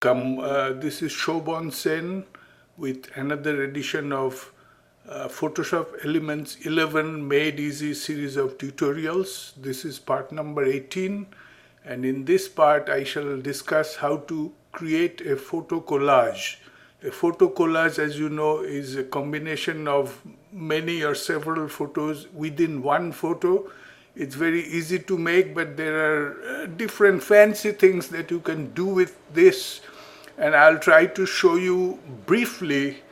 This is Shobhan Sen with another edition of Photoshop Elements 11 Made Easy series of tutorials. This is part number 18, and in this part I shall discuss how to create a photo collage. A photo collage, as you know, is a combination of many or several photos within one photo. It's very easy to make, but there are different fancy things that you can do with this, and I'll try to show you briefly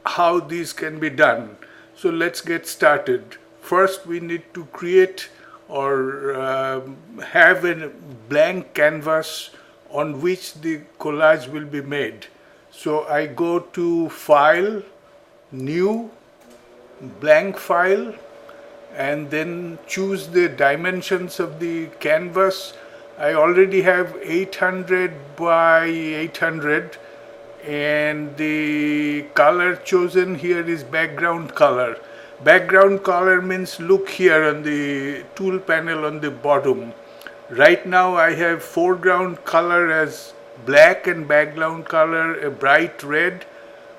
how these can be done. So let's get started. First, we need to create or have a blank canvas on which the collage will be made. So I go to File, New, Blank File, and then choose the dimensions of the canvas. I already have 800 by 800, and the color chosen here is background color. Background color means, look here on the tool panel on the bottom. Right now I have foreground color as black and background color a bright red.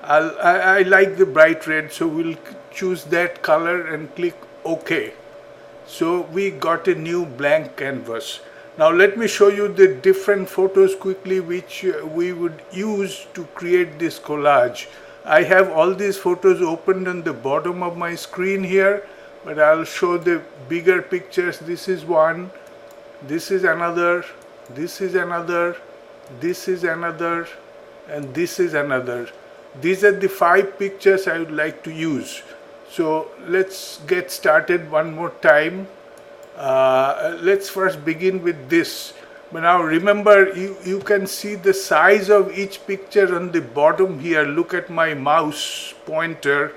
I like the bright red, so we'll choose that color and click OK. So we got a new blank canvas. Now let me show you the different photos quickly which we would use to create this collage. I have all these photos opened on the bottom of my screen here, but I'll show the bigger pictures. This is one, this is another, this is another, this is another, and this is another. These are the 5 pictures I would like to use. So let's get started one more time. Let's first begin with this. But now remember, you can see the size of each picture on the bottom here. Look at my mouse pointer.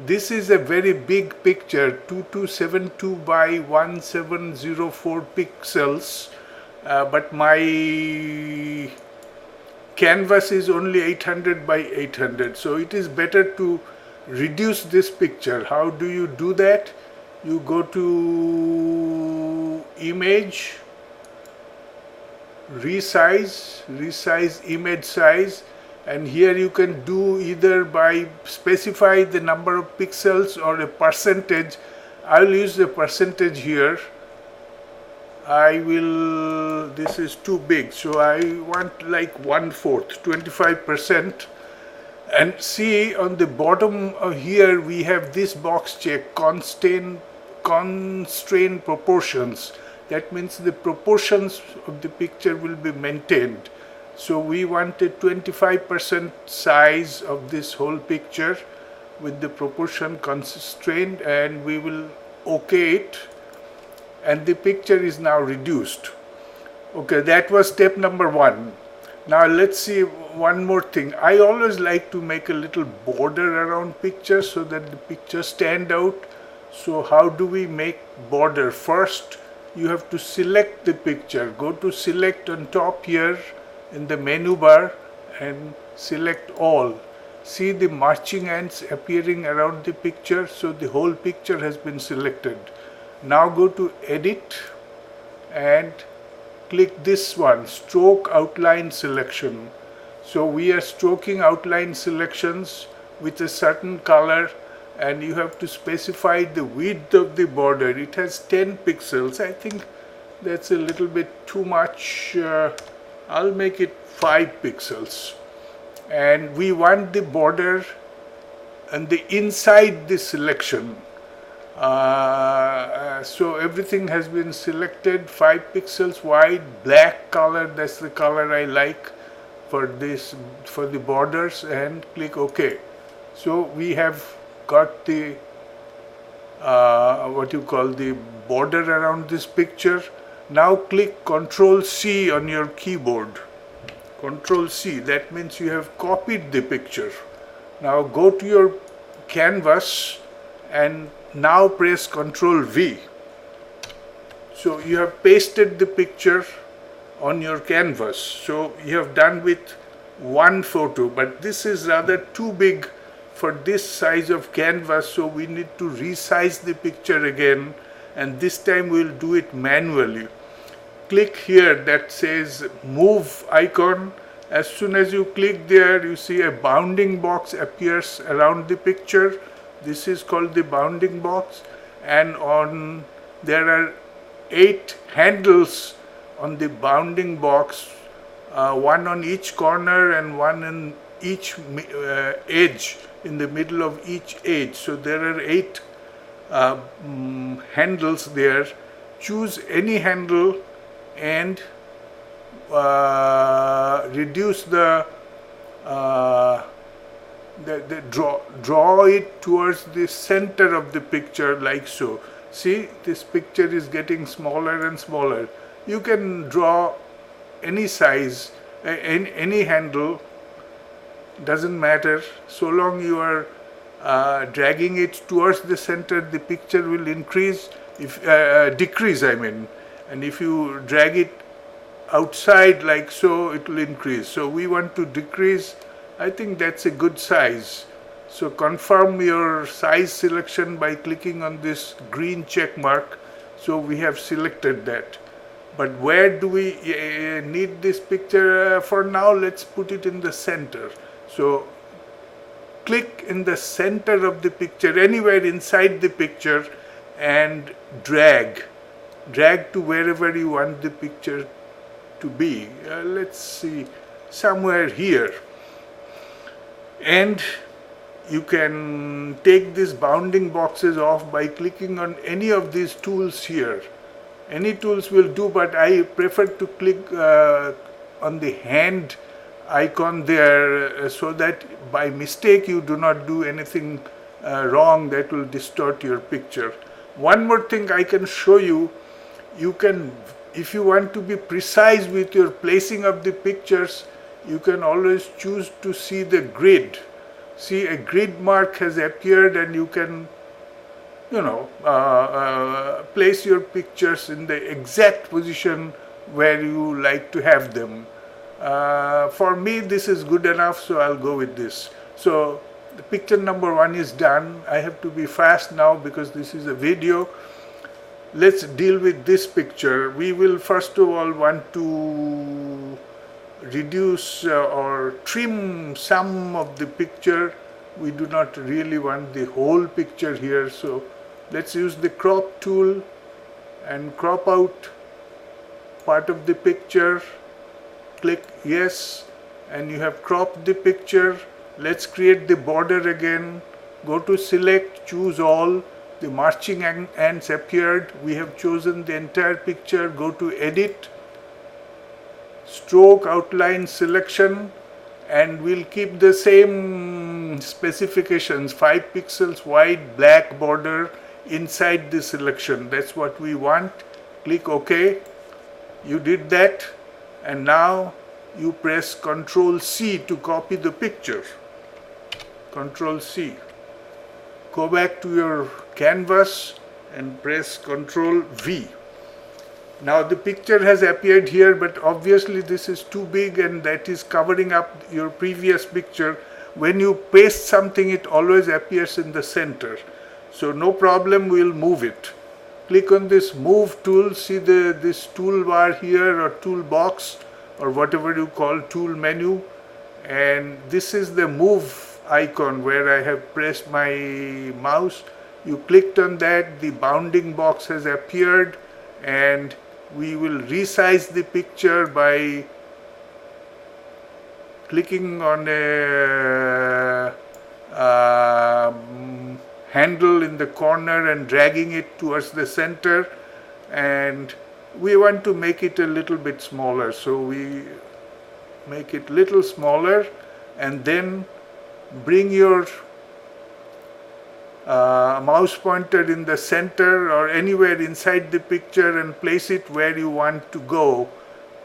This is a very big picture, 2272 by 1704 pixels, but my canvas is only 800 by 800, so it is better to reduce this picture. How do you do that? You go to Image, Resize image size, and here you can do either by specify the number of pixels or a percentage. I'll use the percentage here. This is too big, so I want like 1/4, 25%. And see on the bottom here we have this box check, constrain proportions. That means the proportions of the picture will be maintained. So we want a 25% size of this whole picture with the proportion constrained, and we will OK it, and the picture is now reduced. Okay, that was step number 1. Now let's see one more thing. I always like to make a little border around pictures so that the pictures stand out. So how do we make border? First, you have to select the picture. Go to select on top here in the menu bar and select all. See the marching ants appearing around the picture, so the whole picture has been selected. Now go to edit and click this one, stroke outline selection. So we are stroking outline selections with a certain color, and you have to specify the width of the border. It has 10 pixels. I think that's a little bit too much. I'll make it 5 pixels. And we want the border and the inside the selection. So everything has been selected, 5 pixels wide, black color, that's the color I like for this, for the borders, and click OK. So we have got the the border around this picture. Now click Ctrl C on your keyboard. Ctrl C, that means you have copied the picture. Now go to your canvas and now press Ctrl V. So you have pasted the picture on your canvas. So you have done with one photo, but this is rather too big for this size of canvas, so we need to resize the picture again, and this time we'll do it manually. Click here that says move icon, As soon as you click there, you see a bounding box appears around the picture. This is called the bounding box, and there are 8 handles on the bounding box, one on each corner and one in each edge, in the middle of each edge. So there are 8 handles there. Choose any handle and reduce draw it towards the center of the picture, like so. See, this picture is getting smaller and smaller. You can draw any size, any handle, doesn't matter, so long you are dragging it towards the center. The picture will decrease, I mean, and if you drag it outside like so, it will increase. So we want to decrease. I think that's a good size. So confirm your size selection by clicking on this green check mark. So we have selected that. But where do we need this picture? For now, let's put it in the center. So click in the center of the picture, anywhere inside the picture, and drag to wherever you want the picture to be. Let's see, somewhere here. And you can take these bounding boxes off by clicking on any of these tools here. Any tools will do, but I prefer to click on the hand icon there, so that by mistake you do not do anything wrong that will distort your picture. One more thing I can show you. You can, if you want to be precise with your placing of the pictures, you can always choose to see the grid. See, a grid mark has appeared, and you can, place your pictures in the exact position where you like to have them. For me, this is good enough, so I'll go with this. So the picture number 1 is done. I have to be fast now because this is a video. Let's deal with this picture. We will first of all want to reduce or trim some of the picture. We do not really want the whole picture here, so let's use the crop tool and crop out part of the picture. Click yes, and you have cropped the picture. Let's create the border again. Go to select, choose all. The marching ants appeared. We have chosen the entire picture. Go to edit, stroke, outline, selection, and we'll keep the same specifications: 5 pixels wide, black border inside the selection. That's what we want. Click OK. You did that, and now you press Ctrl C to copy the picture. Ctrl C. Go back to your canvas and press Ctrl V. Now the picture has appeared here, but obviously this is too big and that is covering up your previous picture. When you paste something, it always appears in the center. So no problem, we'll move it. Click on this move tool. See this toolbar here, or toolbox, or whatever you call tool menu. And this is the move icon where I have pressed my mouse. You clicked on that, the bounding box has appeared, and we will resize the picture by clicking on a handle in the corner and dragging it towards the center, and we want to make it a little bit smaller, so we make it little smaller, and then bring your mouse pointer in the center or anywhere inside the picture and place it where you want to go.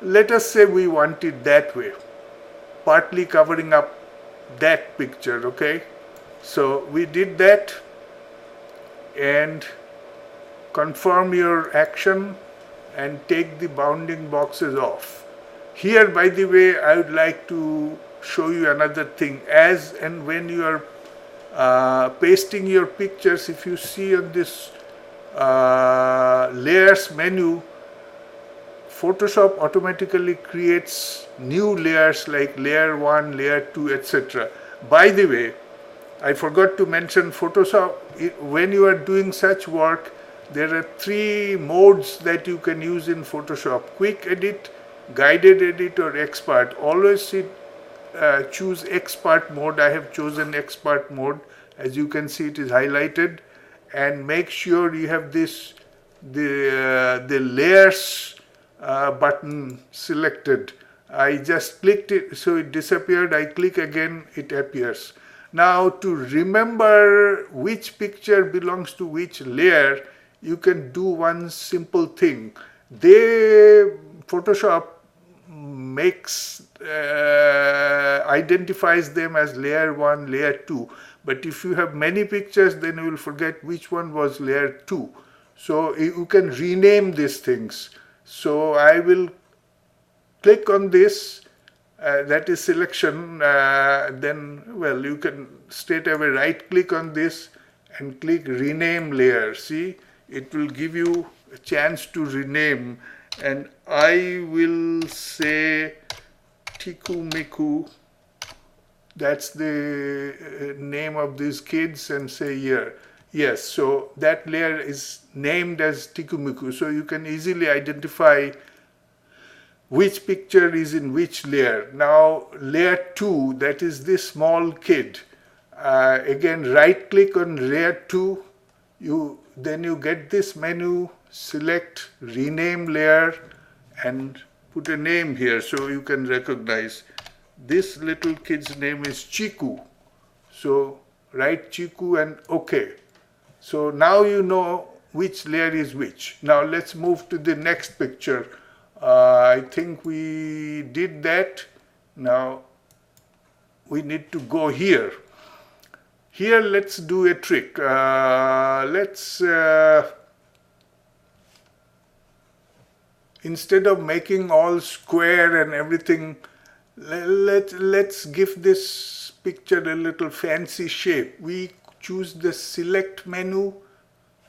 Let us say we want it that way, partly covering up that picture, okay? So we did that, and confirm your action and take the bounding boxes off. Here, by the way, I would like to show you another thing. As and when you are pasting your pictures, if you see on this layers menu, Photoshop automatically creates new layers like layer 1, layer 2, etc. By the way, I forgot to mention Photoshop. When you are doing such work, there are 3 modes that you can use in Photoshop: quick edit, guided edit, or expert. Always choose expert mode. I have chosen expert mode. As you can see, it is highlighted, and make sure you have the layers button selected. I just clicked it, so it disappeared. I click again, it appears. Now, to remember which picture belongs to which layer, you can do one simple thing. Photoshop identifies them as layer 1, layer 2. But if you have many pictures, then you will forget which one was layer 2. So you can rename these things. So I will click on this. That is selection. Then, well, you can straight away right click on this and click rename layer. See, it will give you a chance to rename, and I will say Tiku Miku. That's the name of these kids, and say here. Yes, so that layer is named as Tikumiku, so you can easily identify which picture is in which layer. Now, layer 2, that is this small kid. Again, right click on layer 2, then you get this menu, select rename layer, and put a name here so you can recognize. This little kid's name is Chiku. So write Chiku and OK. So now you know which layer is which. Now let's move to the next picture. I think we did that. Now we need to go here. Here let's do a trick. Instead of making all square and everything, let's give this picture a little fancy shape. We choose the select menu,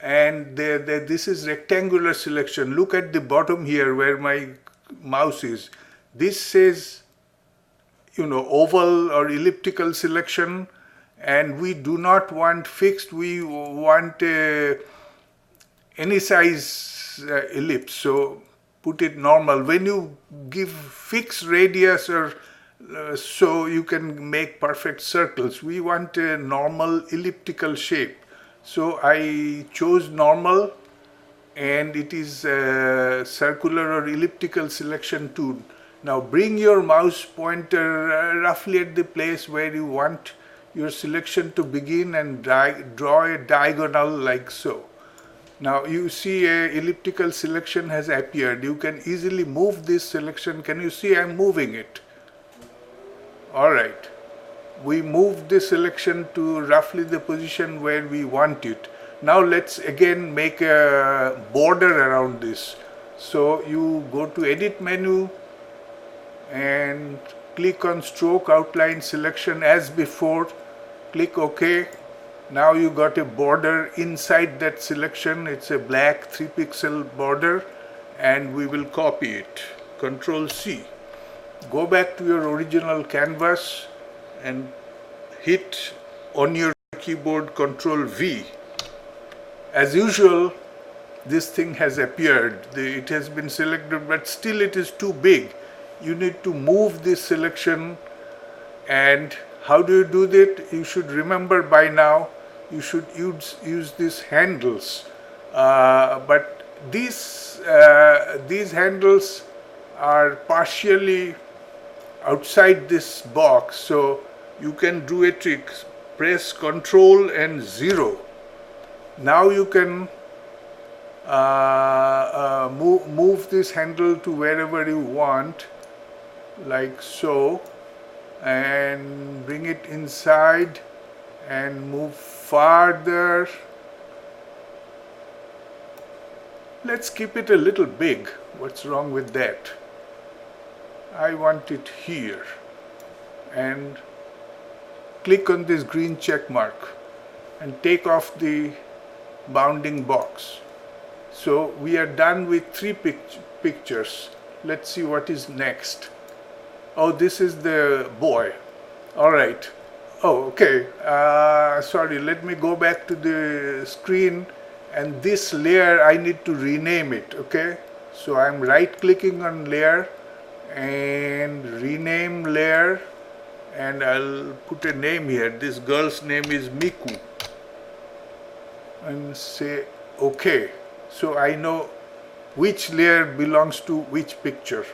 and this is rectangular selection. Look at the bottom here where my mouse is. This says, oval or elliptical selection, and we do not want fixed. We want any size ellipse. So put it normal. When you give fixed radius or so you can make perfect circles. We want a normal elliptical shape. So I chose normal, and it is circular or elliptical selection tool. Now bring your mouse pointer roughly at the place where you want your selection to begin, and draw a diagonal like so. Now you see a elliptical selection has appeared. You can easily move this selection. Can you see I'm moving it? All right. We moved the selection to roughly the position where we want it. Now let's again make a border around this. So you go to edit menu and click on stroke outline selection as before. Click OK. Now you got a border inside that selection. It's a black 3-pixel border, and we will copy it. Control C. Go back to your original canvas and hit on your keyboard Control V. As usual, this thing has appeared. It has been selected, but still it is too big. You need to move this selection. And how do you do that? You should remember by now, you should use these handles. But these handles are partially outside this box, so you can do a trick. Press Ctrl and 0. Now you can move this handle to wherever you want, like so, and bring it inside and move farther. Let's keep it a little big. What's wrong with that? I want it here, and click on this green check mark and take off the bounding box. So we are done with 3 pictures. let's see what is next. Oh, this is the boy. All right. Oh, okay. Sorry, let me go back to the screen, and this layer I need to rename it. Okay. So I'm right clicking on layer and rename layer, and I'll put a name here. This girl's name is Miku, and say okay. So I know which layer belongs to which picture.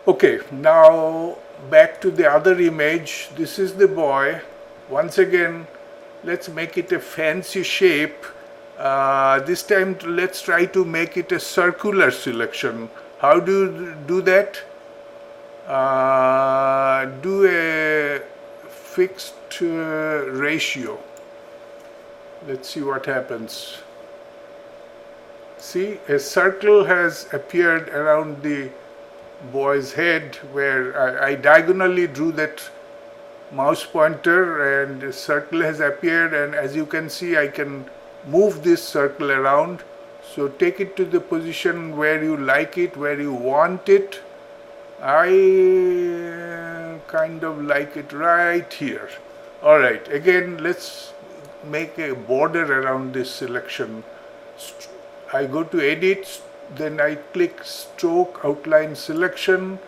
Okay, now back to the other image. This is the boy. Once again, let's make it a fancy shape. This time let's try to make it a circular selection. How do you do that? Do a fixed ratio. Let's see what happens. See, a circle has appeared around the boy's head, where I diagonally drew that mouse pointer, and a circle has appeared, and as you can see I can move this circle around. So take it to the position where you like it, where you want it. I kind of like it right here. Alright, again let's make a border around this selection. I go to edit, then I click stroke outline selection,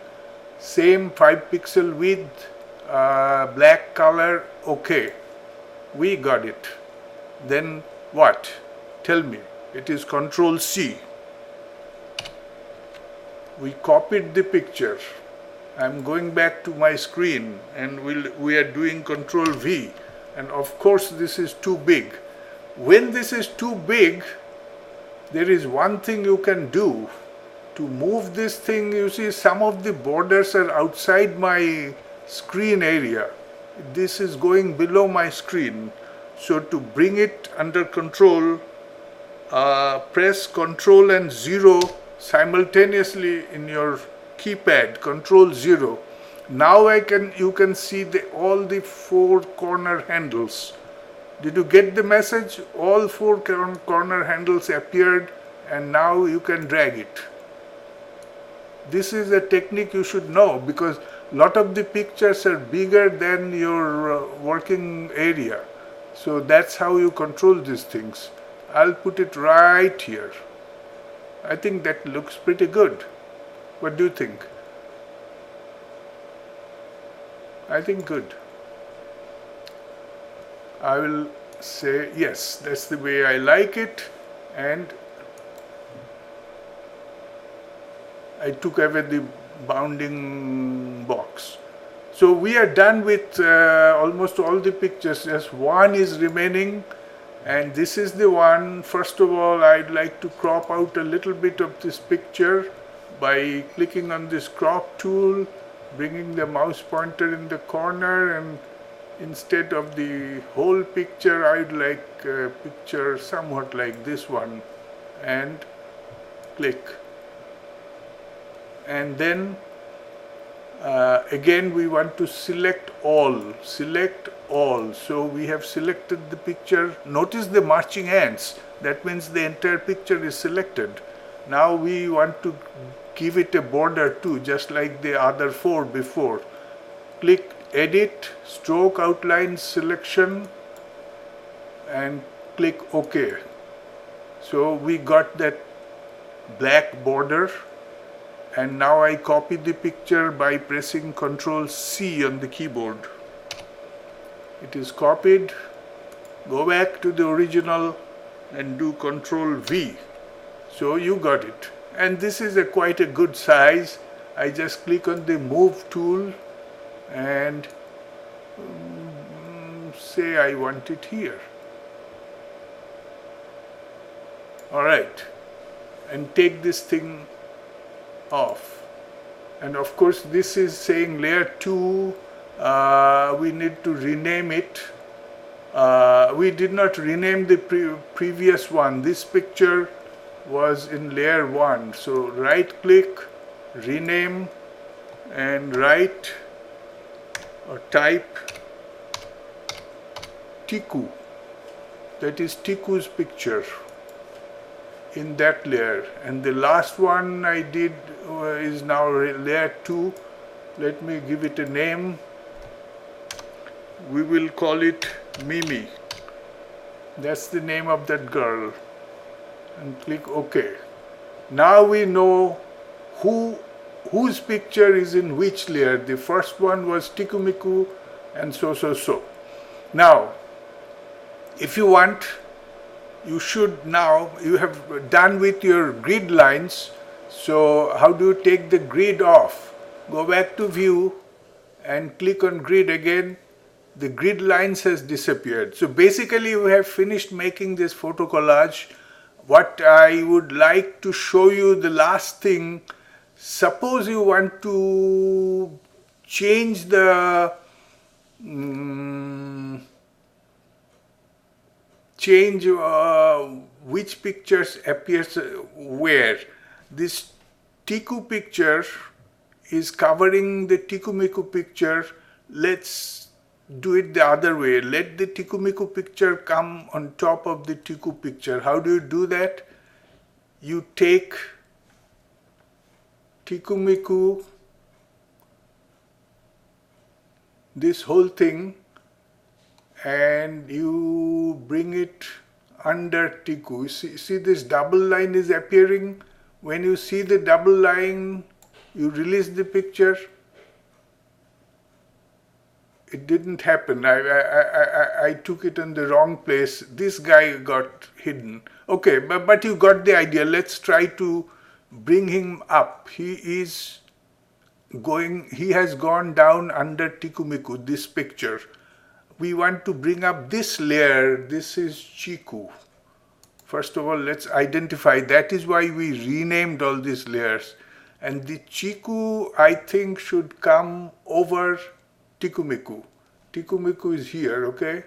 same 5 pixel width, black color, okay. We got it. Then what? Tell me. It is Control C. We copied the picture. I'm going back to my screen, and we are doing Control V, and of course this is too big. When this is too big, there is one thing you can do to move this thing. You see, some of the borders are outside my screen area. This is going below my screen. So to bring it under control, press Control and 0 simultaneously in your keypad, Control 0. Now you can see all the 4 corner handles. Did you get the message? All 4 corner handles appeared, and now you can drag it. This is a technique you should know, because a lot of the pictures are bigger than your working area. So that's how you control these things. I'll put it right here. I think that looks pretty good. What do you think? I think good. I will say yes, that's the way I like it, and I took away the bounding box. So we are done with almost all the pictures. Just one is remaining, and this is the one. First of all, I'd like to crop out a little bit of this picture by clicking on this crop tool, bringing the mouse pointer in the corner, and instead of the whole picture, I'd like a picture somewhat like this one, and click. And then again we want to select all. So we have selected the picture. Notice the marching ants. That means the entire picture is selected. Now we want to give it a border too, just like the other 4 before. Click Edit, Stroke Outline Selection, and click OK. So we got that black border, and now I copy the picture by pressing Ctrl C on the keyboard. It is copied. Go back to the original and do Ctrl V. So you got it. And this is quite a good size. I just click on the Move tool and say I want it here. Alright, and take this thing off. And of course this is saying layer 2. We need to rename it. We did not rename the previous one. This picture was in layer 1. So right click, rename, and write or type Tiku. That is Tiku's picture. in that layer, and the last one I did is now layer 2. Let me give it a name. We will call it Mimi. That's the name of that girl, and click OK. Now we know whose picture is in which layer. The first one was Tikumiku, and so. Now, if you want, you should now, you have done with your grid lines. So how do you take the grid off? Go back to view and click on grid again. The grid lines has disappeared. So basically we have finished making this photo collage. What I would like to show you, the last thing, suppose you want to change the which pictures appears where. This Tiku picture is covering the Tikumiku picture. Let's do it the other way. Let the Tikumiku picture come on top of the Tiku picture. How do you do that? You take Tikumiku, this whole thing, and you bring it under Tiku. See this double line is appearing. When you see the double line, you release the picture. It didn't happen. I took it in the wrong place. This guy got hidden. Okay, but you got the idea. Let's try to bring him up. He has gone down under Tikumiku, this picture. We want to bring up this layer. This is Chiku. First of all, let's identify. That is why we renamed all these layers. And the Chiku, I think, should come over Tikumiku. Tikumiku is here, okay?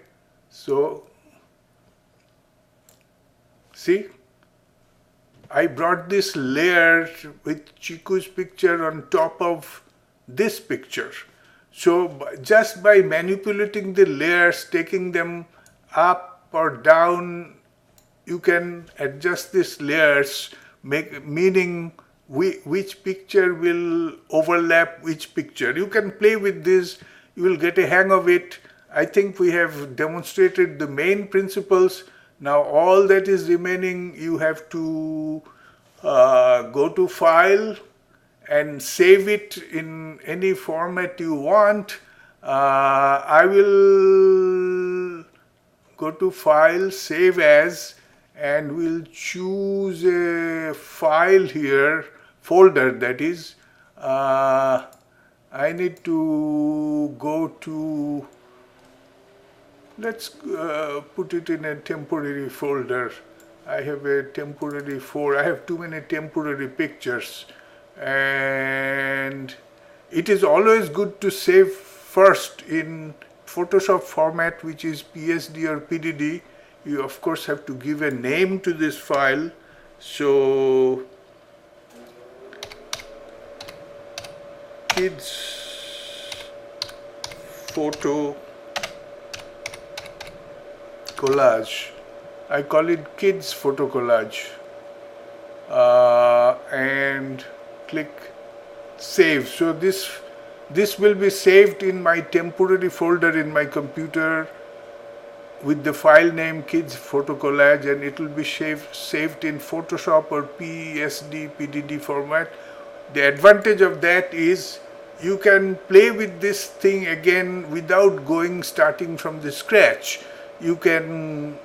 So, see? I brought this layer with Chiku's picture on top of this picture. So, just by manipulating the layers, taking them up or down, you can adjust these layers, meaning which picture will overlap which picture. You can play with this, you will get a hang of it. I think we have demonstrated the main principles. Now all that is remaining, you have to go to File and save it in any format you want. I will go to File, Save As, and we'll choose a file here, folder that is. I need to go to, let's put it in a temporary folder. I have a temporary I have too many temporary pictures, and it is always good to save first in Photoshop format, which is PSD or PDD. You of course have to give a name to this file. So kids photo collage. I call it kids photo collage, and click save. So this will be saved in my temporary folder in my computer with the file name kids photo collage, and it will be saved in Photoshop or PSD, PDD format. The advantage of that is you can play with this thing again without starting from the scratch. You can,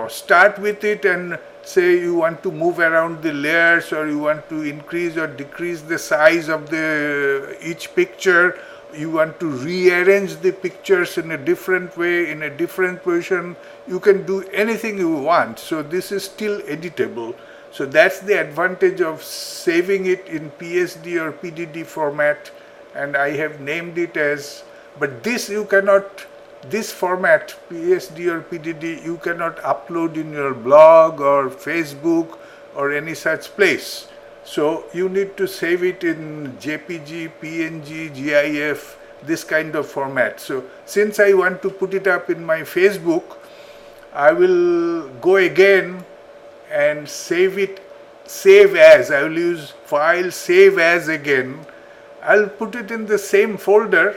start with it and say you want to move around the layers, or you want to increase or decrease the size of each picture. You want to rearrange the pictures in a different way, in a different position. You can do anything you want. So this is still editable. So that's the advantage of saving it in PSD or PDD format, and I have named it as, but this you cannot, this format, PSD or PDD, you cannot upload in your blog or Facebook or any such place. So you need to save it in JPG, PNG, GIF, this kind of format. So since I want to put it up in my Facebook, I will go again and save as. I will use file save as again. I'll put it in the same folder,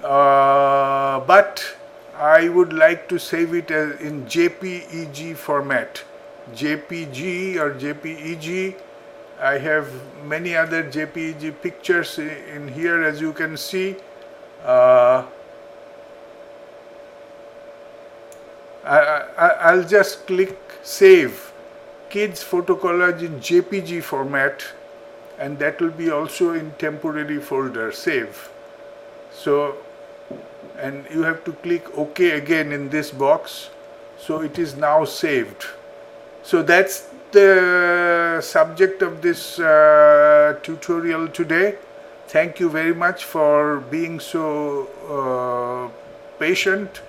but I would like to save it as in JPEG format. JPG or JPEG. I have many other JPEG pictures in here, as you can see. I'll just click save kids photo collage in JPG format, and that will be also in temporary folder save. So, and you have to click OK again in this box, so it is now saved. So that's the subject of this tutorial today. Thank you very much for being so patient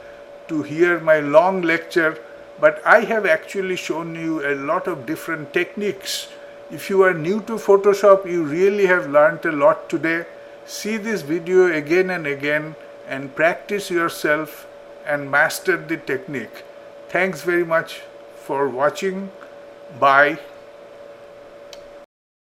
to hear my long lecture, but I have actually shown you a lot of different techniques. If you are new to Photoshop, you really have learned a lot today. See this video again and again and practice yourself and master the technique. Thanks very much for watching. Bye.